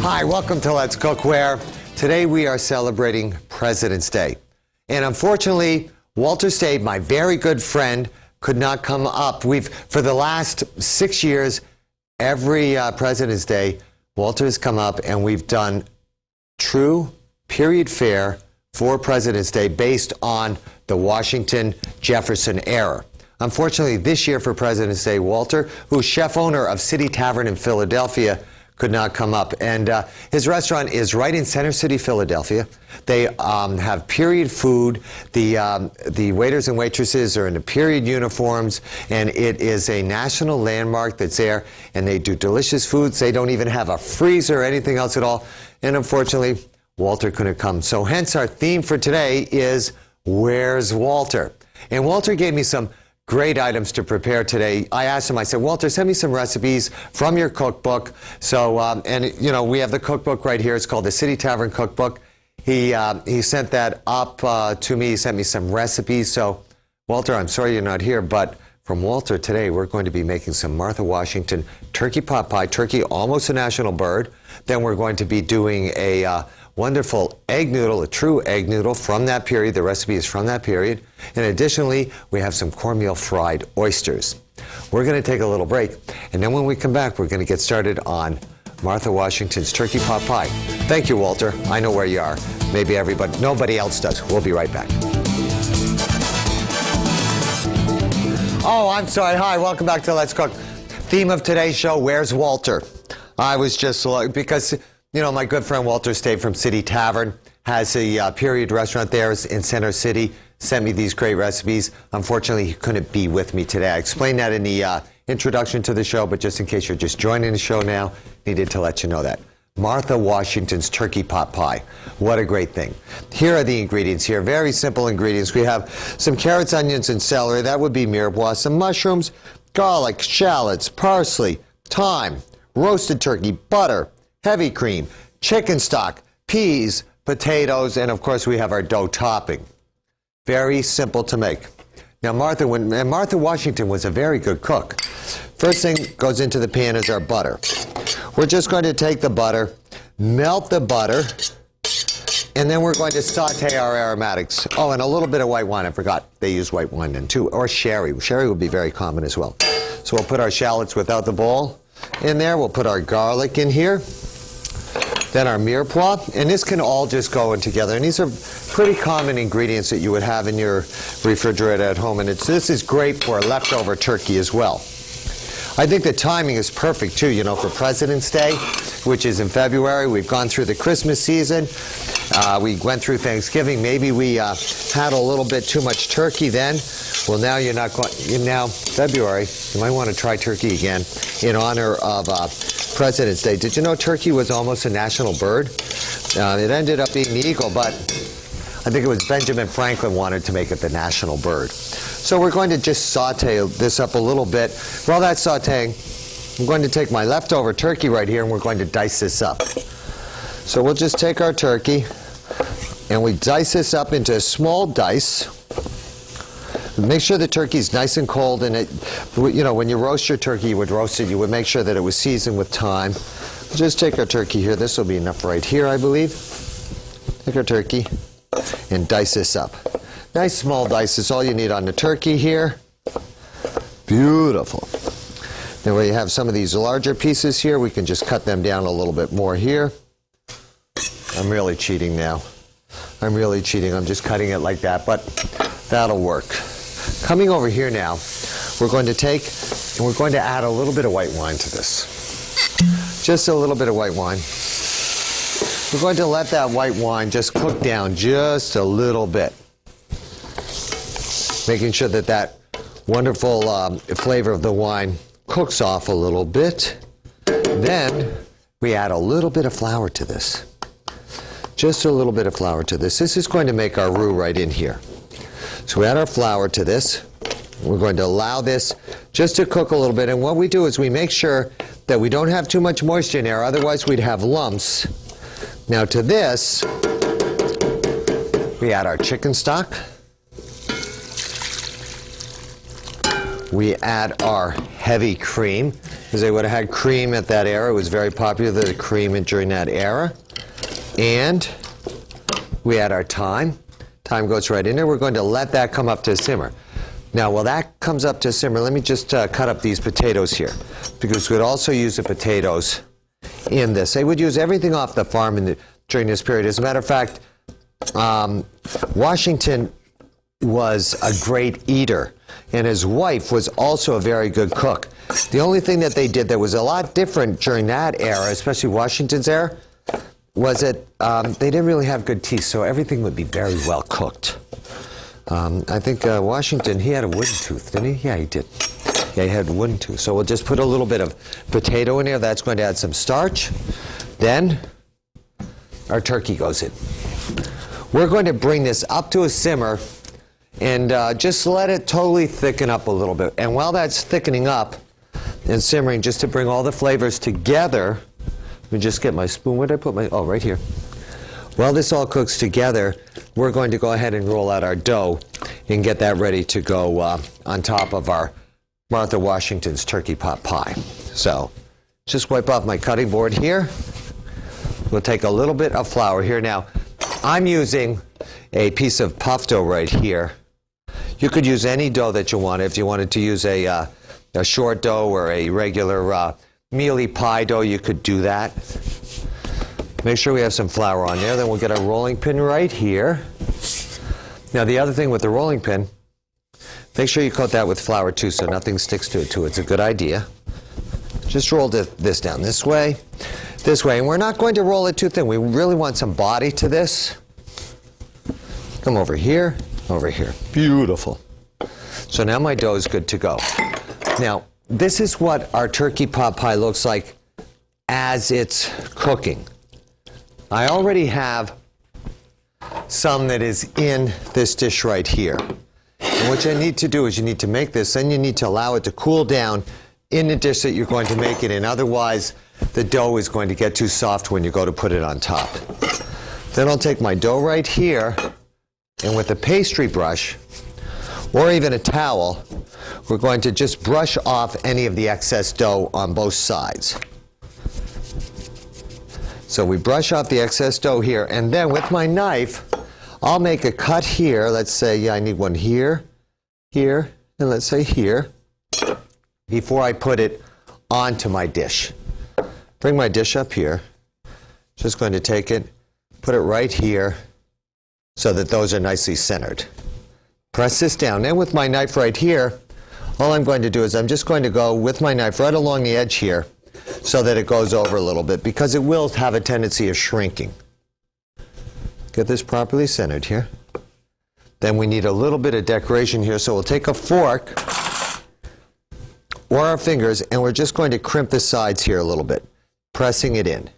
Hi, welcome to Let's Cook, where today we are celebrating President's Day. And unfortunately, Walter Stade, my very good friend, could not come up. For the last 6 years, every President's Day, Walter has come up and we've done true period fare for President's Day based on the Washington-Jefferson era. Unfortunately, this year for President's Day, Walter, who's chef owner of City Tavern in Philadelphia, could not come up. And his restaurant is right in Center City, Philadelphia. They have period food. The waiters and waitresses are in the period uniforms, and it is a national landmark that's there, and they do delicious foods. They don't even have a freezer or anything else at all. And unfortunately, Walter couldn't come. So hence our theme for today is, Where's Walter? And Walter gave me some great items to prepare today. I asked him, I said, Walter, send me some recipes from your cookbook. So, and you know, we have the cookbook right here. It's called the City Tavern Cookbook. He sent that up to me. He sent me some recipes. So, Walter, I'm sorry you're not here, but from Walter today, we're going to be making some Martha Washington turkey pot pie. Turkey, almost a national bird. Then we're going to be doing a wonderful egg noodle, a true egg noodle from that period. The recipe is from that period. And additionally, we have some cornmeal fried oysters. We're going to take a little break, and then when we come back, we're going to get started on Martha Washington's turkey pot pie. Thank you, Walter. I know where you are. Maybe nobody else does. We'll be right back. Oh, I'm sorry. Hi, welcome back to Let's Cook. Theme of today's show, Where's Walter? I was just, because, you know, my good friend Walter Stade from City Tavern has a period restaurant there in Center City, sent me these great recipes. Unfortunately, he couldn't be with me today. I explained that in the introduction to the show, but just in case you're just joining the show now, needed to let you know that. Martha Washington's turkey pot pie. What a great thing. Here are the ingredients here. Very simple ingredients. We have some carrots, onions, and celery. That would be mirepoix. Some mushrooms, garlic, shallots, parsley, thyme, roasted turkey, butter, heavy cream, chicken stock, peas, potatoes, and of course we have our dough topping. Very simple to make. Now Martha Washington was a very good cook. First thing goes into the pan is our butter. We're just going to take the butter, melt the butter, and then we're going to saute our aromatics. Oh, and a little bit of white wine. I forgot they use white wine then too, or sherry. Sherry would be very common as well. So we'll put our shallots without the bowl in there. We'll put our garlic in here. Then our mirepoix, and this can all just go in together. And these are pretty common ingredients that you would have in your refrigerator at home. And this is great for leftover turkey as well. I think the timing is perfect too, you know, for President's Day, which is in February. We've gone through the Christmas season. We went through Thanksgiving. Maybe we had a little bit too much turkey then. Well, now you're not going. Now February, you might want to try turkey again in honor of President's Day. Did you know turkey was almost a national bird? It ended up being the eagle, but I think it was Benjamin Franklin wanted to make it the national bird. So we're going to just saute this up a little bit. While that's sauteing, I'm going to take my leftover turkey right here and we're going to dice this up. So we'll just take our turkey and we dice this up into a small dice. Make sure the turkey's nice and cold, and you know, when you roast your turkey, you would roast it, you would make sure that it was seasoned with thyme. We'll just take our turkey here. This will be enough right here, I believe. Take our turkey and dice this up. Nice small dice is all you need on the turkey here. Beautiful. Then we have some of these larger pieces here. We can just cut them down a little bit more here. I'm really cheating now. I'm really cheating. I'm just cutting it like that, but that'll work. Coming over here now, we're going to take and we're going to add a little bit of white wine to this. Just a little bit of white wine. We're going to let that white wine just cook down just a little bit. Making sure that that wonderful flavor of the wine cooks off a little bit. Then we add a little bit of flour to this. Just a little bit of flour to this. This is going to make our roux right in here. So we add our flour to this. We're going to allow this just to cook a little bit. And what we do is we make sure that we don't have too much moisture in there, otherwise we'd have lumps. Now to this, we add our chicken stock. We add our heavy cream. because they would have had cream at that era. It was very popular, the cream during that era. And we had our thyme. Thyme goes right in there. We're going to let that come up to simmer. Now, while that comes up to simmer, let me just cut up these potatoes here, because we would also use the potatoes in this. They would use everything off the farm during this period. As a matter of fact, Washington was a great eater, and his wife was also a very good cook. The only thing that they did that was a lot different during that era, especially Washington's era, was that they didn't really have good teeth, so everything would be very well cooked. I think Washington, he had a wooden tooth, didn't he? Yeah, he did. Yeah, he had a wooden tooth. So we'll just put a little bit of potato in there. That's going to add some starch. Then our turkey goes in. We're going to bring this up to a simmer and just let it totally thicken up a little bit. And while that's thickening up and simmering, just to bring all the flavors together, let me just get my spoon. Where did I put my, oh, right here. While this all cooks together, we're going to go ahead and roll out our dough and get that ready to go on top of our Martha Washington's turkey pot pie. So just wipe off my cutting board here. We'll take a little bit of flour here. Now, I'm using a piece of puff dough right here. You could use any dough that you want. If you wanted to use a short dough or a regular mealy pie dough, you could do that. Make sure we have some flour on there. Then we'll get our rolling pin right here. Now, the other thing with the rolling pin, make sure you coat that with flour too, so nothing sticks to it too. It's a good idea. Just roll this down this way. And we're not going to roll it too thin. We really want some body to this. Come over here. Beautiful. So now my dough is good to go. Now, this is what our turkey pot pie looks like as it's cooking. I already have some that is in this dish right here. And what you need to do is you need to make this, then you need to allow it to cool down in the dish that you're going to make it in. Otherwise, the dough is going to get too soft when you go to put it on top. Then I'll take my dough right here, and with a pastry brush, or even a towel, we're going to just brush off any of the excess dough on both sides. So we brush off the excess dough here, and then with my knife, I'll make a cut here. Let's say, yeah, I need one here, here, and let's say here, before I put it onto my dish. Bring my dish up here. Just going to take it, put it right here, so that those are nicely centered. Press this down. And with my knife right here, all I'm going to do is I'm just going to go with my knife right along the edge here, so that it goes over a little bit, because it will have a tendency of shrinking. Get this properly centered here. Then we need a little bit of decoration here, so we'll take a fork or our fingers, and we're just going to crimp the sides here a little bit, pressing it in.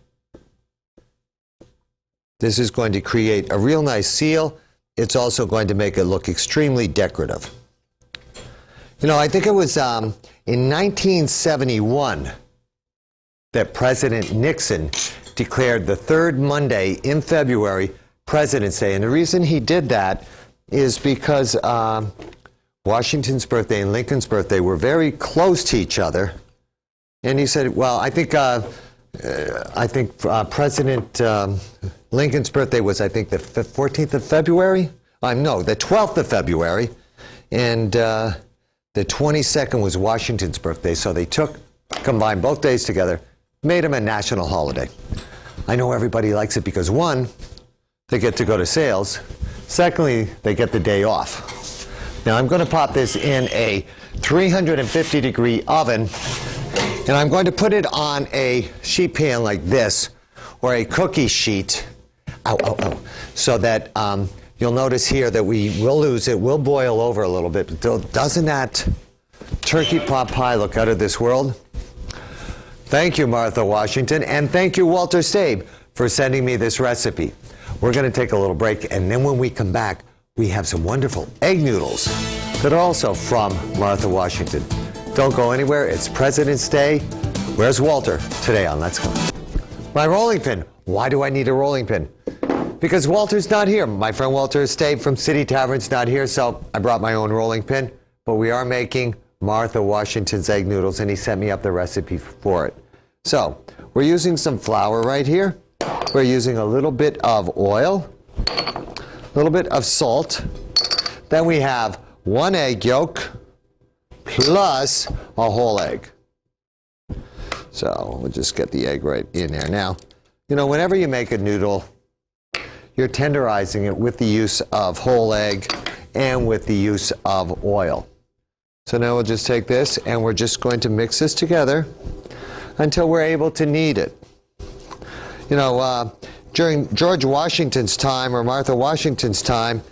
This is going to create a real nice seal. It's also going to make it look extremely decorative. You know, I think it was in 1971 that President Nixon declared the third Monday in February President's Day. And the reason he did that is because Washington's birthday and Lincoln's birthday were very close to each other. And he said, well, I think President Lincoln's birthday was, the 14th of February? No, the 12th of February. And the 22nd was Washington's birthday. So they combined both days together, made them a national holiday. I know everybody likes it because, one, they get to go to sales. Secondly, they get the day off. Now I'm going to pop this in a 350-degree oven, and I'm going to put it on a sheet pan like this, or a cookie sheet, so that you'll notice here that we will lose it, will boil over a little bit. But doesn't that turkey pot pie look out of this world? Thank you, Martha Washington, and thank you, Walter Stabe, for sending me this recipe. We're going to take a little break, and then when we come back, we have some wonderful egg noodles that are also from Martha Washington. Don't go anywhere. It's President's Day. Where's Walter today on Let's Go? My rolling pin. Why do I need a rolling pin? Because Walter's not here. My friend Walter Stabe from City Tavern's not here, so I brought my own rolling pin. But we are making Martha Washington's egg noodles, and he sent me up the recipe for it. So we're using some flour right here. We're using a little bit of oil, a little bit of salt. Then we have 1 egg yolk plus a whole egg. So we'll just get the egg right in there. Now, you know, whenever you make a noodle, you're tenderizing it with the use of whole egg and with the use of oil. So now we'll just take this and we're just going to mix this together until we're able to knead it. You know, during George Washington's time or Martha Washington's time,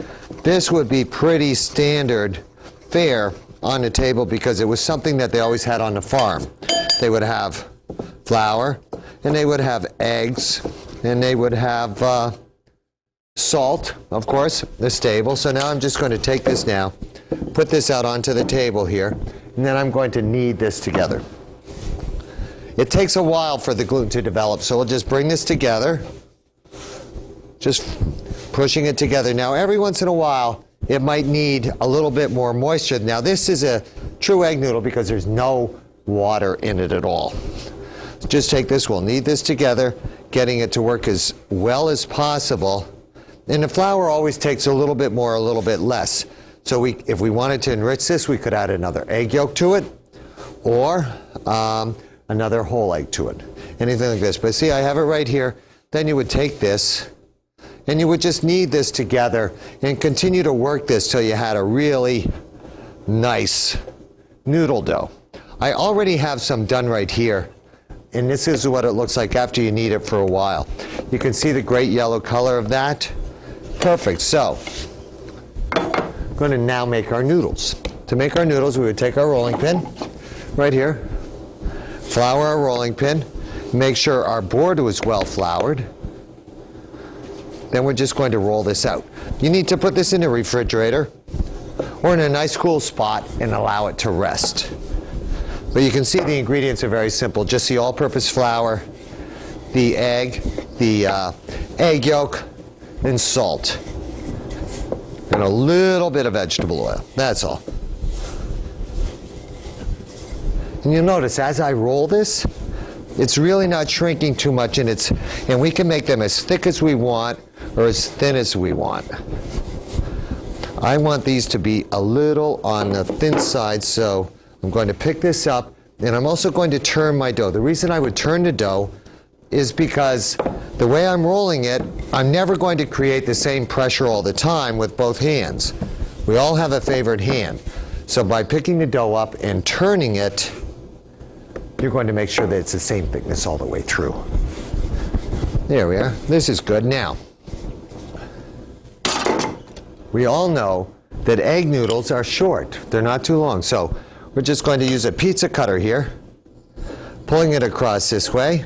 this would be pretty standard fare on the table because it was something that they always had on the farm. They would have flour, and they would have eggs, and they would have salt, of course, the stable. So now I'm just going to take this now, put this out onto the table here, and then I'm going to knead this together. It takes a while for the gluten to develop, so we'll just bring this together, just pushing it together. Now, every once in a while, it might need a little bit more moisture. Now, this is a true egg noodle because there's no water in it at all. Just take this, we'll knead this together, getting it to work as well as possible. And the flour always takes a little bit more, a little bit less. So if we wanted to enrich this, we could add another egg yolk to it, or another whole egg to it, anything like this. But see, I have it right here. Then you would take this, and you would just knead this together and continue to work this till you had a really nice noodle dough. I already have some done right here, and this is what it looks like after you knead it for a while. You can see the great yellow color of that. Perfect. So, I'm going to now make our noodles. To make our noodles, we would take our rolling pin right here, flour our rolling pin, make sure our board was well floured. Then we're just going to roll this out. You need to put this in the refrigerator or in a nice cool spot and allow it to rest. But you can see the ingredients are very simple. Just the all-purpose flour, the egg yolk, and salt. And a little bit of vegetable oil. That's all. And you'll notice as I roll this, it's really not shrinking too much, and we can make them as thick as we want or as thin as we want. I want these to be a little on the thin side, so I'm going to pick this up, and I'm also going to turn my dough. The reason I would turn the dough is because the way I'm rolling it, I'm never going to create the same pressure all the time with both hands. We all have a favorite hand. So by picking the dough up and turning it, you're going to make sure that it's the same thickness all the way through. There we are. This is good. Now, we all know that egg noodles are short. They're not too long. So we're just going to use a pizza cutter here, pulling it across this way,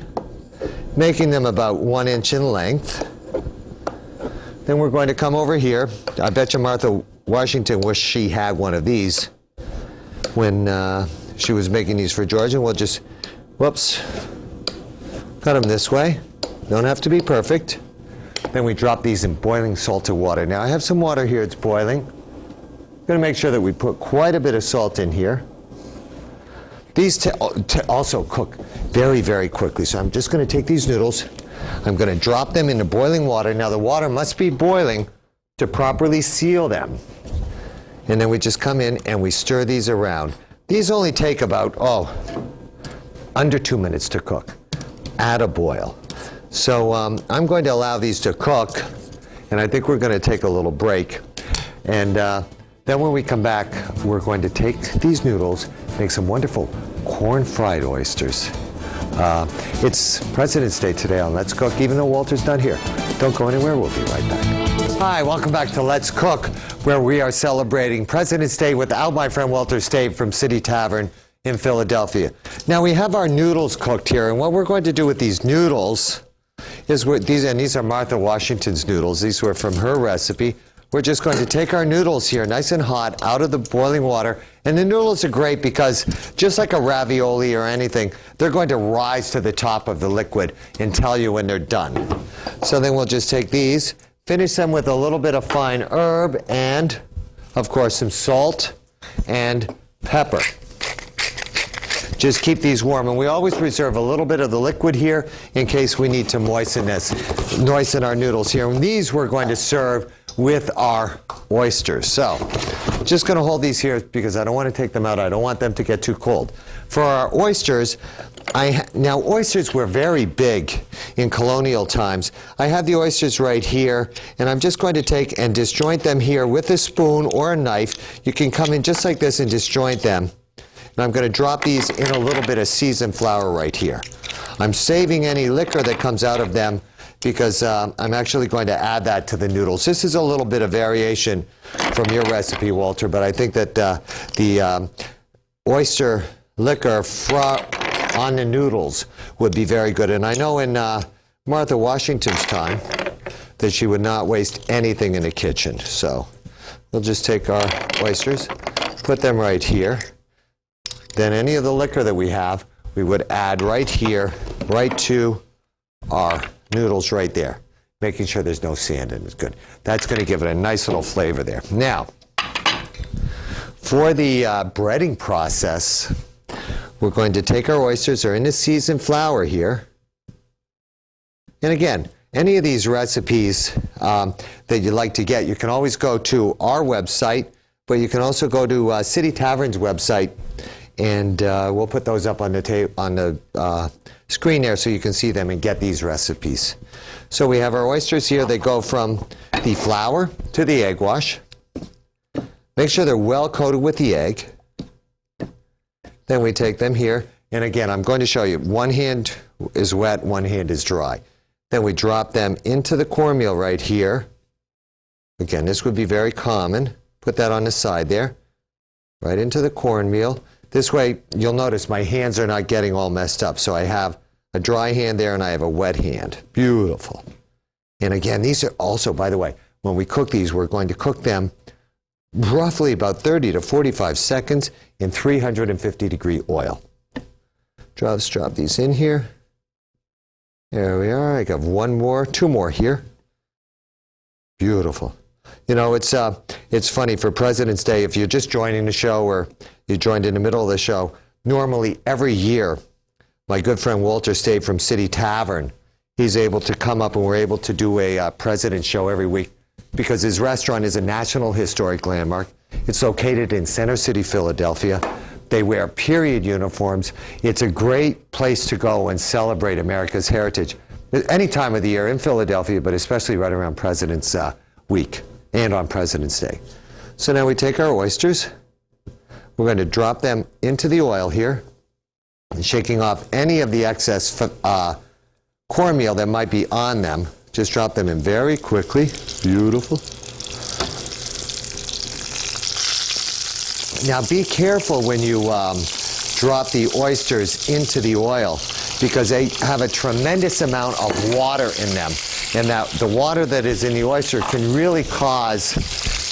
making them about 1 inch in length. Then we're going to come over here. I bet you Martha Washington wished she had one of these when she was making these for George, and we'll just, whoops, cut them this way. Don't have to be perfect. Then we drop these in boiling salted water. Now I have some water here, it's boiling. I'm going to make sure that we put quite a bit of salt in here. These also cook very, very quickly. So I'm just going to take these noodles, I'm going to drop them into boiling water. Now the water must be boiling to properly seal them. And then we just come in and we stir these around. These only take about, under 2 minutes to cook at a boil. So I'm going to allow these to cook, and I think we're going to take a little break. And then when we come back, we're going to take these noodles, make some wonderful corn-fried oysters. It's President's Day today on Let's Cook, even though Walter's not here. Don't go anywhere, we'll be right back. Hi, welcome back to Let's Cook, where we are celebrating President's Day without my friend Walter Stave from City Tavern in Philadelphia. Now we have our noodles cooked here, and what we're going to do with these noodles is these are Martha Washington's noodles. These were from her recipe. We're just going to take our noodles here, nice and hot, out of the boiling water. And the noodles are great because, just like a ravioli or anything, they're going to rise to the top of the liquid and tell you when they're done. So then we'll just take these, finish them with a little bit of fine herb and, of course, some salt and pepper. just keep these warm. And we always reserve a little bit of the liquid here in case we need to moisten our noodles here. And these we're going to serve with our oysters. So, just going to hold these here because I don't want to take them out. I don't want them to get too cold. For our oysters, now oysters were very big in colonial times. I have the oysters right here, and I'm just going to take and disjoint them here with a spoon or a knife. You can come in just like this and disjoint them. And I'm going to drop these in a little bit of seasoned flour right here. I'm saving any liquor that comes out of them because I'm actually going to add that to the noodles. This is a little bit of variation from your recipe, Walter, but I think that the oyster liquor on the noodles would be very good. And I know in Martha Washington's time that she would not waste anything in the kitchen. So we'll just take our oysters, put them right here. Then any of the liquor that we have, we would add right here, right to our noodles right there, making sure there's no sand in it. It's good. That's going to give it a nice little flavor there. Now, for the breading process, we're going to take our oysters. They're in the seasoned flour here. And again, any of these recipes that you'd like to get, you can always go to our website, but you can also go to City Tavern's website, and we'll put those up on the screen there so you can see them and get these recipes. So we have our oysters here. They go from the flour to the egg wash. Make sure they're well coated with the egg. Then we take them here. And again, I'm going to show you. One hand is wet, one hand is dry. Then we drop them into the cornmeal right here. Again, this would be very common. Put that on the side there. Right into the cornmeal. This way, you'll notice my hands are not getting all messed up. So I have a dry hand there and I have a wet hand. Beautiful. And again, these are also, by the way, when we cook these, we're going to cook them roughly about 30 to 45 seconds in 350-degree oil. Just drop these in here. There we are. I got one more, two more here. Beautiful. You know, it's funny for President's Day, if you're just joining the show or you joined in the middle of the show, normally every year, my good friend Walter Stave from City Tavern, he's able to come up and we're able to do a President's show every week because his restaurant is a National Historic Landmark. It's located in Center City, Philadelphia. They wear period uniforms. It's a great place to go and celebrate America's heritage any time of the year in Philadelphia, but especially right around President's Week and on President's Day. So now we take our oysters. We're going to drop them into the oil here, and shaking off any of the excess cornmeal that might be on them. Just drop them in very quickly. Beautiful. Now be careful when you drop the oysters into the oil because they have a tremendous amount of water in them. And that the water that is in the oyster can really cause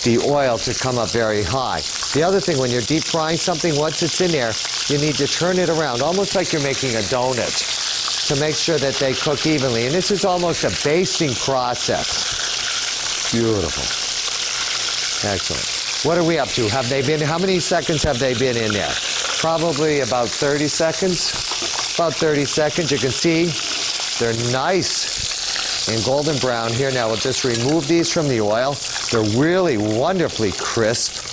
the oil to come up very high. The other thing, when you're deep frying something, once it's in there, you need to turn it around, almost like you're making a donut, to make sure that they cook evenly. And this is almost a basting process. Beautiful. Excellent. What are we up to? Have they been, how many seconds have they been in there? Probably about 30 seconds. About 30 seconds. You can see they're nice and golden brown here. Now we'll just remove these from the oil. They're really wonderfully crisp.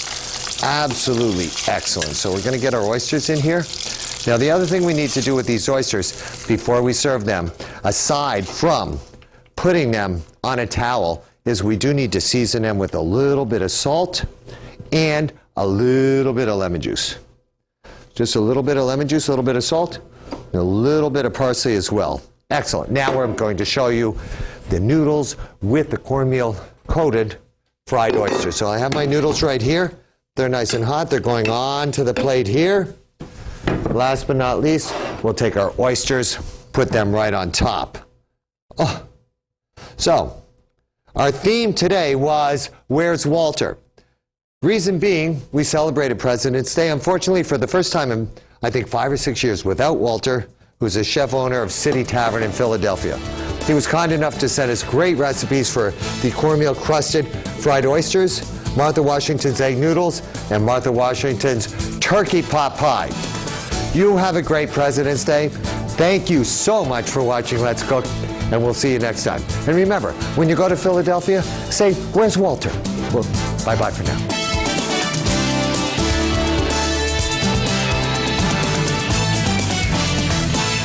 Absolutely excellent. So we're going to get our oysters in here. Now the other thing we need to do with these oysters before we serve them, aside from putting them on a towel, is we do need to season them with a little bit of salt and a little bit of lemon juice. Just a little bit of lemon juice, a little bit of salt, and a little bit of parsley as well. Excellent. Now we're going to show you the noodles with the cornmeal coated fried oysters. So I have my noodles right here. They're nice and hot. They're going on to the plate here. Last but not least, we'll take our oysters, put them right on top. Oh. So, our theme today was, Where's Walter? Reason being, we celebrated President's Day. Unfortunately, for the first time in, I think, 5 or 6 years without Walter, who's a chef owner of City Tavern in Philadelphia. He was kind enough to send us great recipes for the cornmeal crusted fried oysters, Martha Washington's egg noodles, and Martha Washington's turkey pot pie. You have a great President's Day. Thank you so much for watching Let's Cook, and we'll see you next time. And remember, when you go to Philadelphia, say, "Where's Walter?" Well, bye-bye for now.